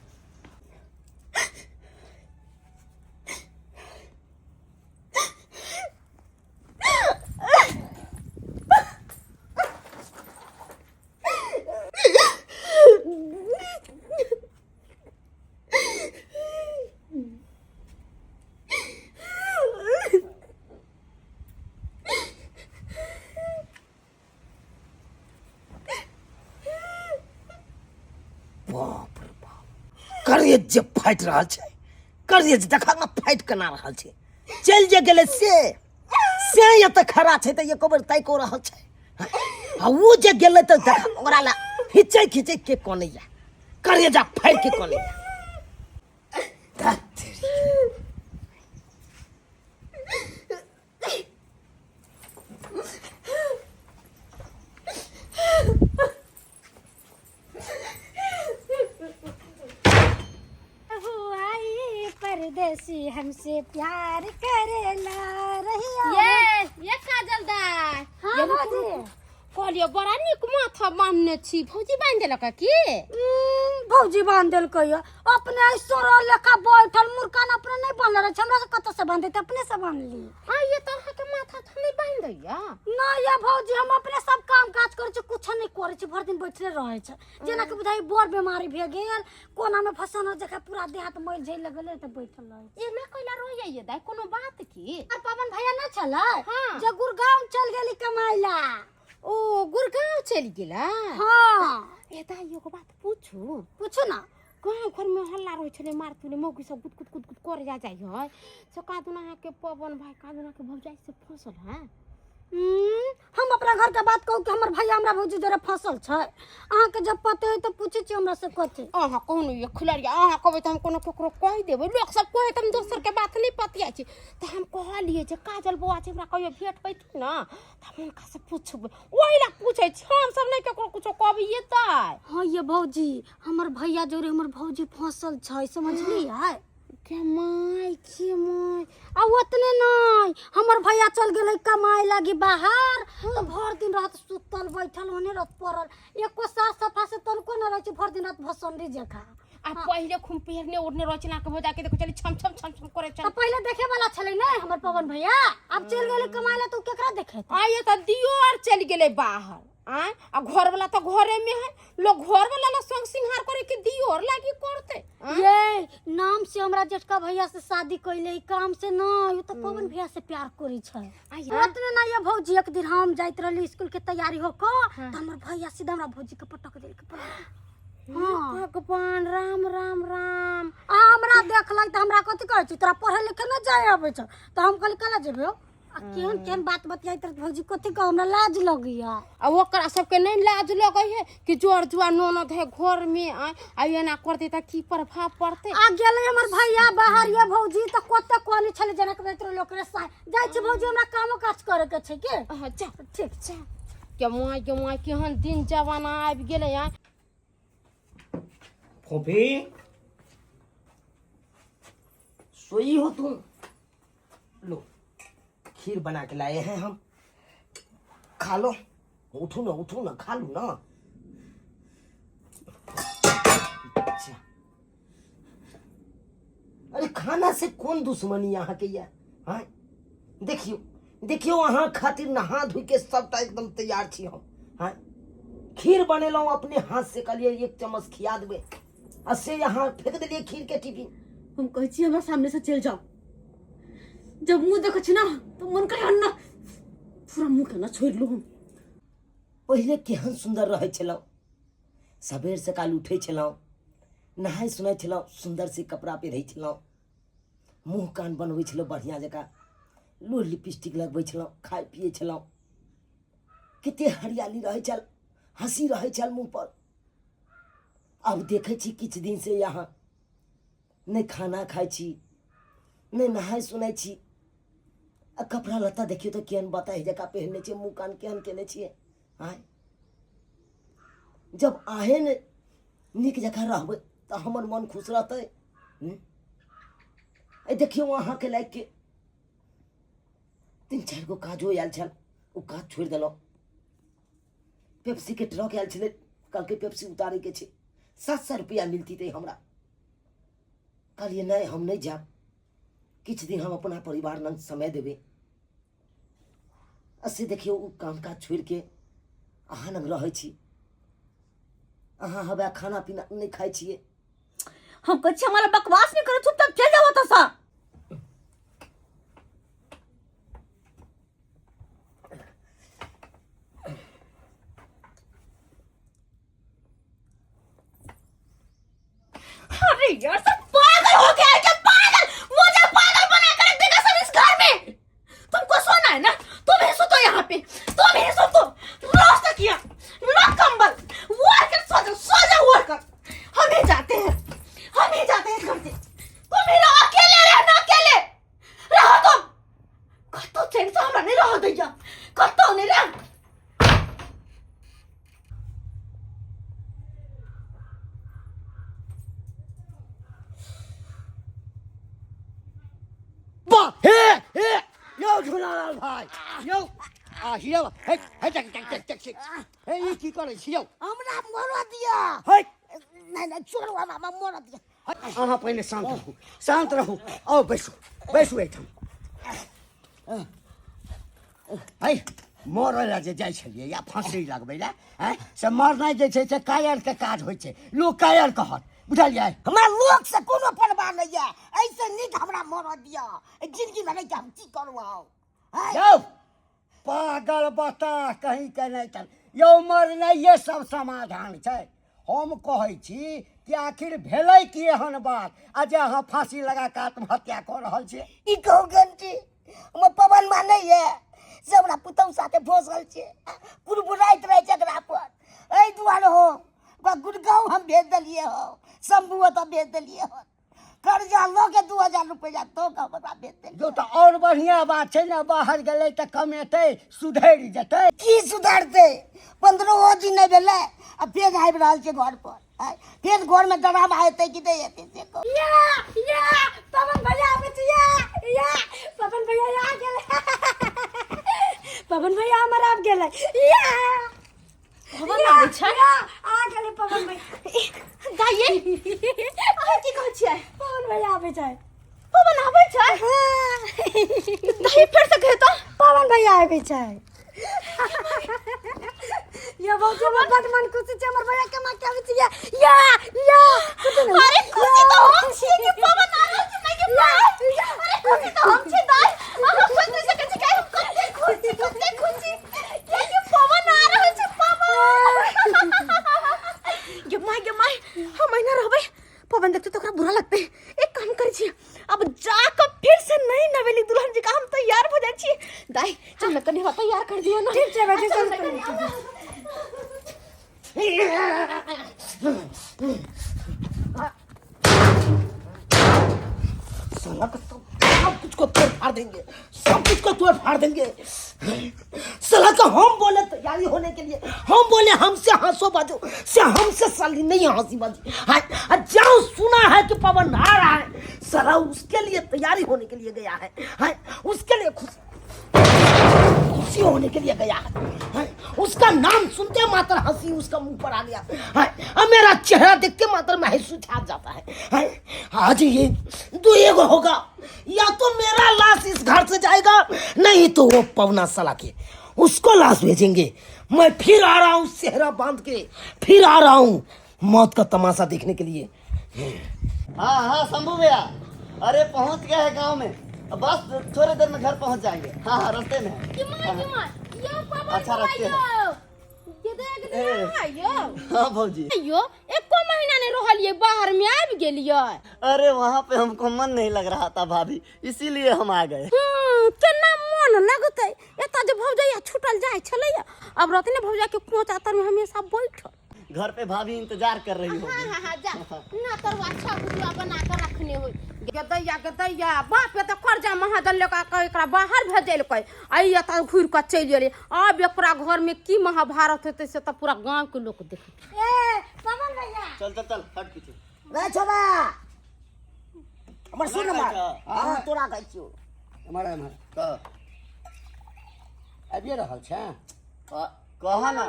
Speaker 4: बाप रे बाप, करेज जे फाइट रहा है, करेज देखा ना फाइट केना रहा है। चल जे गेले से ये तो खड़ा है, तो ये कबर तय को रहा है। आ वो जे गेले तो देखा ओकरा ला खिंचे खिंचे के कोनैया, करेजा फाइट के कोनैया।
Speaker 7: परदेसी हमसे प्यार करेला रहिया।
Speaker 3: ये काजल दाय
Speaker 7: हाँ भौजी।
Speaker 3: कहलियो बड़ा निक माथा बांधने छी, भौजी बांध देलक की?
Speaker 7: भौजी बांध दिल कहियो अपने ऐसो लेखा बैठल मुर्कान अपने नहीं बांधल रहे, हमरा से कत से बांधे अपने से बांध ली।
Speaker 3: आ ये तो अहाँ के माथा था नहीं बांध दैया
Speaker 7: ना या भौजी हम अपने सब काम काज करे छ, कुछ नहीं करे छ, भर दिन बैठले रहे छ। जेना के बुझाई बोर बीमारी भे गेल, कोना में फसन जका पूरा देह हाथ मैल झैल लगले त बैठल रहे।
Speaker 3: ये ना कइला रोइया ये दाय कोनो बात की?
Speaker 7: और पवन भैया ना चला
Speaker 3: हाँ।
Speaker 7: जे गुरगांव चल गेली कमाइला।
Speaker 3: ओ गुरगांव चल गेला?
Speaker 7: हाँ
Speaker 3: ए दाय एगो बात पूछू?
Speaker 7: पूछू ना।
Speaker 3: गाँव घर में हल्ला रहे छले, मारतुले मौगी सब गुद गुद गुद गुद करे जा जाय है। से कादुना के पवन भाई कादुना के भौजाई से फसल है।
Speaker 7: हम अपना घर के बात कहू कि हमर भैया हमरा भौजी जरे फसल छै। अहाँ के जब पते है तो पूछे छी हमरा से कथि।
Speaker 3: अहाँ कहनु ये खिलाड़िया, अहाँ कहबे त हम कोनो केकरो कह देबे। लोग सब कहे त हम दोसर के बात नहीं पतिया छी। त हम कहलिए जे काजल बौआ छै, हमरा कहियो भेट पैती ना त हम उनका से पूछबे। ओइला पूछे छी, हम सब नहीं केकरो कुछो कहबिए त।
Speaker 7: हाँ ये भौजी हमर भैया जोरे हमर भौजी फसल छै, समझलिए?
Speaker 3: के माय
Speaker 7: आ ओतने नहीं, हमर भैया चल गेलै कमाए लागी बाहर, तो भर दिन रात सुतल बैठल होने रात पड़ल, एको साफ सफा से तनको न रहे छै, भर दिन रात भसंडी जका।
Speaker 3: आ पहिले खुम पेरने ओढ़ने रहे ना के बजा के देखो चली छम छम छम छम करे
Speaker 7: तो
Speaker 3: चल।
Speaker 7: पहले देखे वाला छले नहीं हमर पवन भैया, अब चल गेलै कमाए ला तो केकरा देखे।
Speaker 3: आ ये त दियो और चल गेले बाहर। आ घर वाला तो घरे में है, लोग घर वाला ला संग सिंहार करे के दियो और लागी करते।
Speaker 7: ये नाम से हमरा जेठका भैया से शादी कइले, काम से नहीं, तो पवन भैया से प्यार करी छै। ओतने ना ये भौजी एक दिन हम जाइत रहली स्कूल के तैयारी होको, त हमर भैया सीधा हमरा भौजी के पटक देल के पड़ा। हाँ
Speaker 3: भगवान राम राम राम।
Speaker 7: हमरा देखलै त हमरा कथि कहै छी, तोरा पढ़े लिखे न जाय आबै छ, त हम कहली कला जेबे। आ केहन केहन बात बतियाई त भौजी कथि कह, हमरा लाज लगिया।
Speaker 3: आ ओकरा सबके नहीं लाज लगे है कि जोर जुआ ननद है घर में आ ये ना करते त की प्रभाव पड़ते।
Speaker 7: आ गेलै हमर भैया बाहर ये भौजी त कते कोनी छले जनक बेत्र लोक रे साय जाय छी भौजी, हमरा कामो काज करे के छै के।
Speaker 3: जा ठीक छै के माय केहन दिन जमाना आबि गेलै है।
Speaker 4: फूफी सोई हो तुम? लो खीर बना के लाए हैं हम, खा लो। उठो ना खा लो ना। अच्छा अरे खाना से कौन दुश्मनी यहाँ के यार? हाँ देखियो अहाँ खातिर नहा धोई के सबटा एकदम तैयार छी हम। हाँ खीर बनेलहुँ अपने हाथ से, कहलिए एक चम्मच खिया देबे, असे यहाँ फेंक दिलिए खीर के टिफिन।
Speaker 1: हम कहै छी हमरा सामने से चल जाओ, जब मुंह देखै छी ना तो मन करे अन्ना पूरा मुंह के ना छोड़ लो। हम
Speaker 4: पहले केहन सुंदर रहे छलौ, सबेर सकाल उठे छलौ, नहाय सुनाय छलौ, सुंदर से कपड़ा पहिरै छलौ, मुंह कान बनबै छलौ बढ़िया जका, लोर लिपस्टिक लगबै छलौ, खाय पिए छलौ, कते हरियाली रहे छल, हंसी रहे छल मुंह पर। अब देखे छी किछ दिन से यहाँ नहीं खाना खाय छी, नहीं नहाय सुनाय छी, आ कपड़ा लत्ता देखियो तो केहन बताए जका पहनने छियै, मुंह कान केहन केने छियै। आय जब आहे ने नीक जकाँ रहबै तऽ हमर मन खुश रहतै। देखियो अहाँ के लायक के 3-4 गो काजो आयल छल, ओ काज छोड़ि देलहुँ। पेप्सी के ट्रक आयल छलै, कहलकै पेप्सी उतारे के छै, 700 रुपया मिलती थे हमरा। कहलिए नहीं हम नहीं जाब, किछ दिन हम अपना परिवार लंग समय देबे। असे देखियो ओ काम काज छोड़ के अहाँ लंग रहै छी, अहाँ हवे खाना पीना नहीं खाई छिए।
Speaker 1: हम कहै छी हमरा बकवास नहीं करो, चुपचाप चल जाओ त सा। यार सब पागल हो गया है क्या? पागल, मुझे पागल बना कर रख देगा सब इस घर में। तुमको सोना है ना, तुम ही सोतो यहाँ पे, तुम ही सोतो। रोज तक किया लो कंबल ओढ़ कर सो जाओ ओढ़ कर। हम ही जाते हैं इस घर से। तुम ही रहो, अकेले रहना, अकेले रहो तुम। कतो चैन से हमरा नहीं रहो दैया, कतो नहीं रह।
Speaker 5: यो झुलालाल भाई यो हियो हे ये की करे छियो
Speaker 6: हमरा मरा दिया
Speaker 5: हे
Speaker 6: नहीं छोड़ो हमरा मरा दिया
Speaker 5: अहाँ पहले शांत रहू आओ बैसू एकदम है मरल जे जाइ छलियै या फांसी लगबै ला हैं से मरनाइ जे छै से कायर के काज होइ छै लोग कायर कहत बुझलियै
Speaker 6: हमरा लोग से कोनो परवाह नहीं है ऐसे नीक हमरा मरा दिया जिंदगी में नहीं हम की करवा
Speaker 5: यौ पागल बता कहीं के नहीं चल यौ मरनाइ ये सब समाधान छै हम कहै छी कि आखिर भेलै की एहन बात आ जे अहाँ फांसी लगा के आत्महत्या कऽ रहल छियै
Speaker 6: ई कहू गंटी हम पवन मानै है से हमरा पुतौ साथे भोसल छे कुरबुराइत रहे जकरा पर एहि दुआरे हो गुड़गांव हम भेज दिलिए हो शंभू तो भेज दिलिए हो कर्जा लो के 2000 रुपया तो का बता भेज दिलिए
Speaker 5: जो तो और बढ़िया बात छै ना बाहर गेलै तऽ कमेतै सुधरि जेतै
Speaker 6: की सुधरते 15 दिन नहीं भेलै आ फेर आबि रहल छै घर पर फिर घर में डरामा हेतै कि नहीं हेतै से कहू
Speaker 7: या पवन भैया आबै छै या पवन भैया आ गेलै पवन भैया हमर आब गेलै या
Speaker 1: पवन आबै छै
Speaker 7: आ गेलै पवन भैया
Speaker 1: दाइए अहाँ की कहै छियै?
Speaker 7: पवन भैया आबै छै
Speaker 1: पवन आबै छै? दाइए फेर से कहे तो
Speaker 7: पवन भैया आबै छै ये बहुत बड़ मन खुशी छै हमर भैया के मां के आबै छै या
Speaker 1: अरे खुशी तो हम छी कि पवन आ रहल छै नहीं कि अरे खुशी तो हम छी दाइ अहाँ सोच नहीं सकै छी कि कते खुशी कि पवन आ रहल छै पवन गे माय हम एना रहबै पवन देखते तो ओकरा बुरा लगतै एक काम करै छी अब जाकर फिर से नई नवेली दुल्हन जी का हम तैयार हो जाइ छी दाई चल मैं कनी तैयार कर दियो ना
Speaker 7: ठीक छै बेटी चल
Speaker 4: साला का सब कुछ को तोड़ फाड़ देंगे सब कुछ को तोड़ फाड़ देंगे साला का हम बोले तैयारी होने के लिए हम बोले हमसे हंसो बाजो से हमसे साली नहीं हंसी बाजी जाओ सुना है कि पवन आ रहा है साला उसके लिए तैयारी होने के लिए गया है उसके लिए खुशी होने के लिए गया है उसका नाम सुनते मात्र हंसी उसका मुंह पर आ गया है अब मेरा चेहरा देख के मात्र महसूस छा जाता है आज ये दो एक होगा या तो मेरा लाश इस घर से जाएगा नहीं तो वो पवना साला के उसको लाश भेजेंगे मैं फिर आ रहा हूँ सेहरा बांध के फिर आ रहा हूँ मौत का तमाशा देखने के लिए
Speaker 2: हाँ शंभू भैया अरे पहुंच गए हैं गांव में बस थोड़ी देर में घर पहुंच जाएंगे हाँ रास्ते में अच्छा रखते हैं हाँ भौजी
Speaker 3: यो एको महीना नहीं रहलिए बाहर में आबि गेलिए
Speaker 2: अरे वहाँ पे हमको मन नहीं लग रहा था भाभी इसीलिए हम आ गए
Speaker 3: केना मन लगते एता जे भौजैया छूटल जाय छलैया अब रहते ने भौजा के कोचा तर में हमेशा बैठल
Speaker 2: घर पे भाभी इंतजार कर रही होगी
Speaker 3: हाँ जा ना तर अच्छा बुआ बना के रखने हो गदैया बाप त कर्जा महाजन लेका एकरा बाहर भेजल कै आई त घुर के चल गेले अब एकरा घर में की महाभारत होते से त पूरा गांव के लोग देख
Speaker 7: ए पवन भैया
Speaker 2: चल हट पीछे
Speaker 6: रे छोरा हमर सुन मार हां तोरा कहै छियो
Speaker 5: हमारा अबिए रहल छै
Speaker 2: कहा ना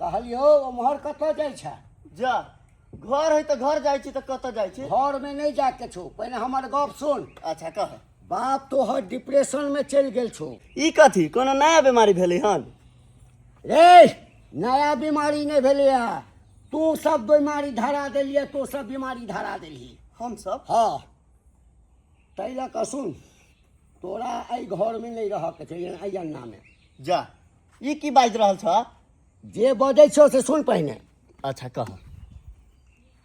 Speaker 5: कहलियो मोहर कतऽ जाइ छै
Speaker 2: जा घर है तो घर जाइ छी तो कतऽ जाइ छी
Speaker 5: घर में नहीं जाके छो पहले हमर गप सुन
Speaker 2: अच्छा कह
Speaker 5: बाप तोहर डिप्रेशन में चल गेल छो
Speaker 2: ई कथी कोनो नया बीमारी भेलै हन
Speaker 5: रे नया बीमारी नहीं भेलै है तू सब बीमारी धरा देलिए तो सब बीमारी धरा देली
Speaker 2: हम सब
Speaker 5: हाँ तैला का सुन तोरा एहि घर में नहीं रह के चाहिए एहि अन्ना में
Speaker 2: जा ई की बाजि रहल छ
Speaker 5: जे बजै छो से सुन पहिने
Speaker 2: अच्छा कह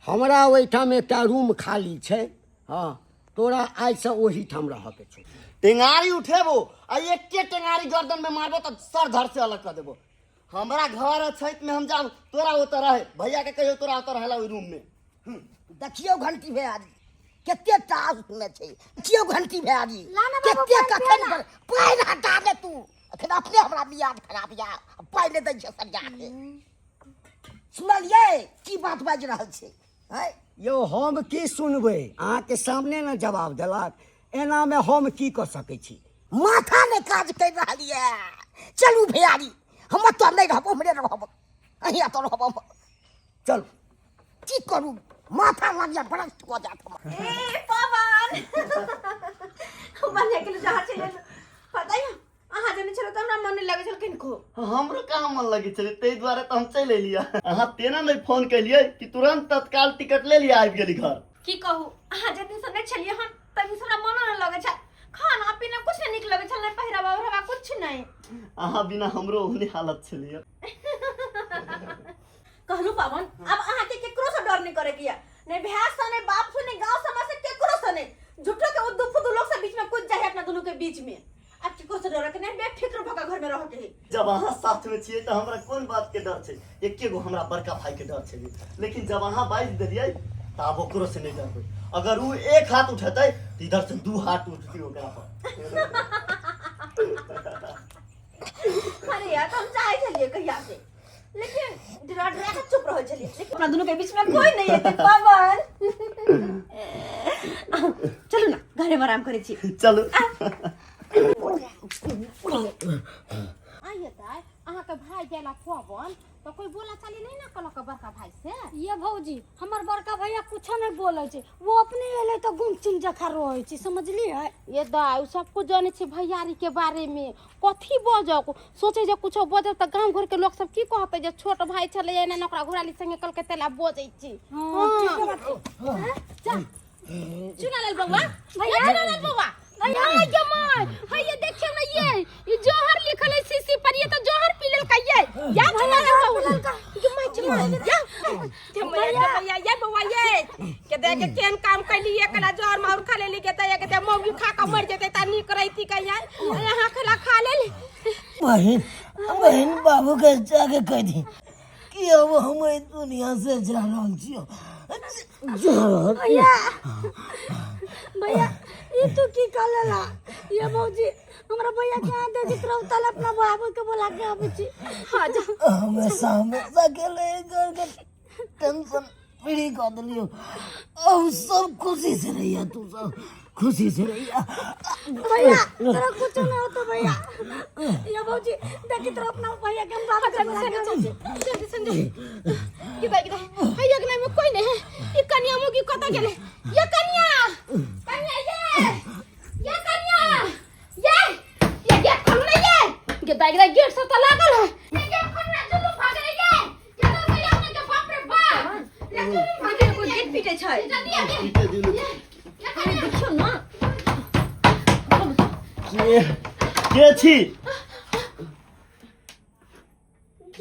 Speaker 5: हमरा ओहिठाम एकटा रूम खाली छै। हाँ, तोरा आज से ओही ठाम रहके छै।
Speaker 2: टेंगारी उठेबो आ एके टेंगारी गर्दन में मारबो तो सर धर से अलग कर देबो। हमरा घर छत में हम जाब, तोरा ओतऽ रहे, भैया के कहियो तोरा ओतऽ रहेला ओइ रूम में।
Speaker 6: देखियो घंटी भैयारी केते टास में छै। देखियो घंटी भैयारी
Speaker 7: लाना बाबू,
Speaker 6: केते
Speaker 7: पानि
Speaker 6: कखन
Speaker 7: पिया ना।
Speaker 6: पर पानि हटा दे तू। अखन अपने हमरा मियाद खराब या पानि दै छै सरिया के। सुनलियै की बात बाजि रहल छै? हैं
Speaker 5: यो हम की सुनबै? अहाँके सामने न जवाब देलक, एना में हम की कर सकै छी?
Speaker 6: माथा ने काज कर रहल ये। चलू भैयारी, हम तो नहीं रहब, हमरे रहब, अहिया तो रहब।
Speaker 5: चल
Speaker 6: की करू, माथा लगिया भ्रष्ट हो जात हमर।
Speaker 1: ए पवन बनिया के जहाँ चले पता है अहाँ जने चलो तो हमरा मन नहीं लगे चल किनको।
Speaker 2: हमरो कहाँ मन लगी चले, ते द्वारे तो हम चल एलिया। अहाँ तेना नहीं फोन कैलिए कि तुरंत तत्काल टिकट ले लिया आबि गेली घर।
Speaker 1: की कहू अहाँ जने से नहीं चलिए हम तनी से मन नहीं लगे छ। खाना पीना कुछ नहीं निक लगे चल, नहीं पहिरावा ओढ़ावा कुछ नहीं।
Speaker 2: अहाँ बिना हमरो ओहने हालत छलिए।
Speaker 1: कहलू पवन अब अहाँ के केकरो से डर नहीं करे किया, नहीं भैंस से नहीं बाप से नहीं गांव समाज से केकरो से नहीं। झूठो के उद्दू फुद्दू लोग से बीच में कुछ जाए अपना दोनों के बीच में। अब केकरो से डर के नहीं, बेफिक्र भका घर में रह के।
Speaker 2: जब अहाँ साथ में छिए तो हमरा कोन बात के डर छै? एके गो हमरा बड़का भाई के डर छै, लेकिन जब अहाँ बाइज देलिए तो अब ओकरो से नहीं डरबै। अगर वो एक हाथ उठेतै तो इधर से 2 हाथ उठती ओकरा पर।
Speaker 1: अरे यार हम चाहे चलिए कहिया से, लेकिन डरा डरा के चुप रहो चलिए, लेकिन अपना दोनों के बीच में कोई नहीं है पवन। चलो ना घरे में आराम करे छी।
Speaker 2: चलो
Speaker 3: आइए दाय, अहाँ के भाई गेला पवन तो कोई बोला चाली नहीं ना कल के बड़का भाई से?
Speaker 7: ये भौजी हमर बड़का भैया कुछो नहीं बोले छै, वो अपने एले तो गुमचिन जखा रोए छै, समझलिए?
Speaker 3: ये दाय सब कुछ जाने छी भैयारी के बारे में। कथी बजो सोचे जे कुछो बजब त गांव घर के लोग सब की कहते जे छोट भाई छले एना नकरा घोड़ाली संगे कल के तेला बजै छी।
Speaker 7: हां ठीक बात
Speaker 3: जा चुना लाल बउवा, भैया चुना लाल बउवा। भैया ये माय, भैया देखियो ना ये जोहर लिखल है सीसी पर, ये तो जोहर पी लेल का ये। या चुना लाल बउवा ये माय चुना या भैया ये बउवा ये के देख के केन काम कैली ये कला जोहर मार खा लेली के त के मौगी खा का मर जेते त नी करैती का यार यहां खला खा लेली।
Speaker 4: बहन बाबू के जाके कह दी कि अब हम इस दुनिया से जा रहल छियो।
Speaker 7: भैया ये तू की कहला? ये भौजी हमरा भैया के आ दे जितना उतल अपना बाबू के बुला के आबै छी। हां जा
Speaker 4: हमेशा के लिए घर के टेंशन फ्री कर दिलियो। अब सब खुशी से रहिया, तू सब खुशी से रहिया।
Speaker 7: भैया तेरा कुछ नहीं होता भैया। ये भौजी देखी तेरा अपना भैया के हम बाबू के बुला के आबै छी।
Speaker 3: जल्दी संजो की बाई की भैया के में कोई नहीं है। ई कन्या मुगी कत गेले? ये कन्या कन्या ये कन्या ये गेट खोल नहीं ये के बाई गेट से तो लागल है। ये गेट खोल ना जुलू भाग रे ये तो भैया ने के बाप रे बाप ले जुलू भाग रे
Speaker 1: कोई गेट पीटे छै।
Speaker 3: जल्दी आ ये कन्या देखियो ना
Speaker 2: के छी?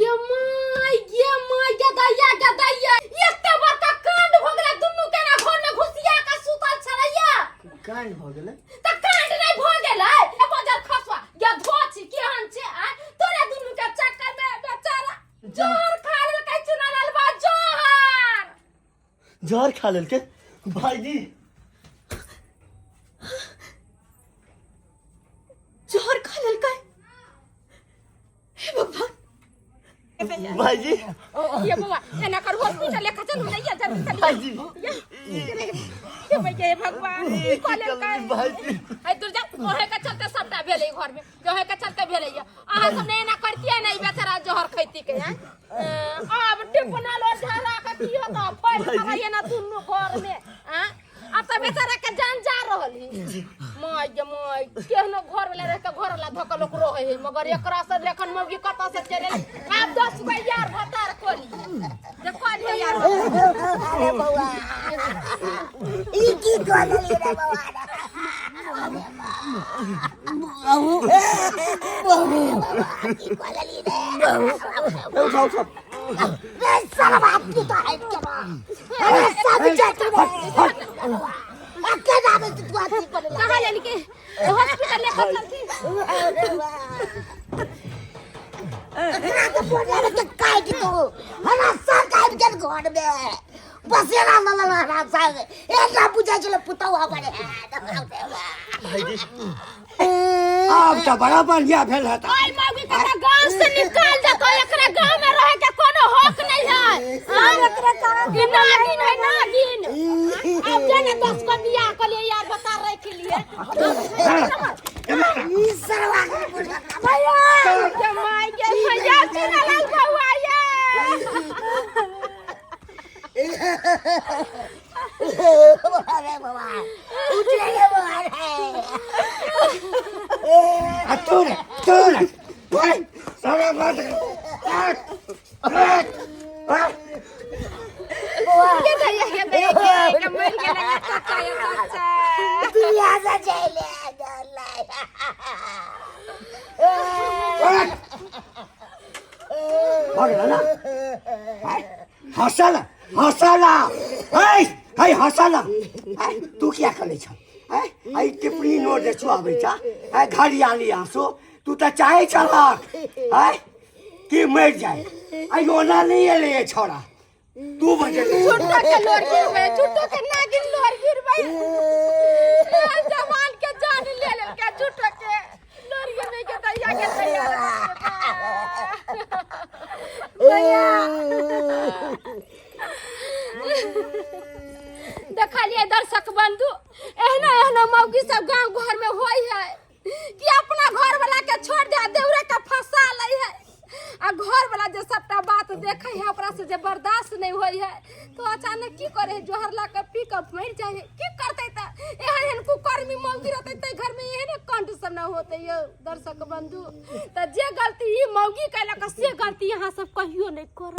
Speaker 3: ये माय गदाइया एकटा बड़का कांड भ गेलै। दुन्नू के ना घर में घुसिया के सुतल छलैया।
Speaker 2: कांड भ गेलै?
Speaker 3: त कांड नहीं भ गेलै ए बजर खसवा या धोची केहन छै आ तोरे दुन्नू के चक्कर में बेचारा जोहर खा लेल कै चुना लाल बा जोहर
Speaker 2: जहर खा लेल के? भाईजी
Speaker 1: जोहर खा लेल का? हे भगवान
Speaker 2: भाईजी
Speaker 3: ये बाबा एना कर हॉस्पिटल लेके चलू नहीं ये जल्दी चलिए
Speaker 2: भाईजी
Speaker 3: ये भैया भगवान
Speaker 2: ये
Speaker 3: कॉल
Speaker 2: की
Speaker 3: का
Speaker 2: करबै भाईजी?
Speaker 3: आई दूर जा ओहे के चलते सबटा भेलै घर में जोहे के चलते भेलै अहाँ सब ने एना करतिए नहीं बेचारा जोहर खैती के हैं। अब टिपना लो झाला के की होता पैर कराइए ना दुन्नू घर में हैं। अब तो बेचारा के जान जा रहली माय केहनो घर वाला रह के घर वाला धक लोक रहे है मगर एकरा से लेखन मौगी कत से चले आप 10 गो यार भतार कोली देखो ले यार
Speaker 6: अरे बउआ ई की कहली रे बउआ?
Speaker 4: बाबू
Speaker 6: की कहली रे?
Speaker 5: उठाओ सब
Speaker 6: रे सरवा तू तो है क्या अरे सब जात रे अक्का जावे तू आती पर
Speaker 3: कहाँ ले के हॉस्पिटल लेकर चलती
Speaker 6: ना तो बोले के काय की तू हना सरकार के घर में बसेरा ला साग एकरा पूजा चले पुतवा बने
Speaker 2: भाई जी
Speaker 5: अब तो बड़ा बढ़िया भेल है
Speaker 3: ओए मौगी का गांव से निकाल दे तो एकरा गांव में रहे के कोनो हक नहीं है हां एकरा कारण नागिन है नागिन अब जाने 10 को बियाह कर लिए यार बता रहे के लिए
Speaker 6: ई सरवा
Speaker 3: भैया के माई के भैया चला लाल बउआ ये
Speaker 6: अरे बाबा उठे ले बाबा
Speaker 5: तोड़ भाई सारा बात
Speaker 3: के भैया के मर के लगा चाचा ये चाचा
Speaker 6: तू आजा चले
Speaker 5: भगला हंसला हंसला तू क्या करे छ आई टिप्पणी नोट दे छुआबे छ घड़ी आली आंसू तू तो चाहे चलाक कि मर जाए आई ओना नहीं ले छोड़ा तू बजे
Speaker 3: छुट्टा के लोर गिर में छुट्टा के नागिन लोर गिर में जवान के जान ले ले के छुट्टा के लोर गिर में के तैयार भैया देखा लिए दर्शक बंधु एहना मौगी सब गांव घर में होई है कि अपना घर वाला के छोड़ दे देवरे का फंसा लई है आ घर वाला जे सबटा बात देखे है ओकरा से जे बर्दाश्त नहीं होई है तो अचानक की करे है जोहर ला के पी के मर जाए की करते त एहन कुकर्मी मौगी रहते त घर में एहने कंडीशन न होते यो दर्शक बंधु त जे गलती ई मौगी कैला से गलती यहां सब कहियो नहीं कर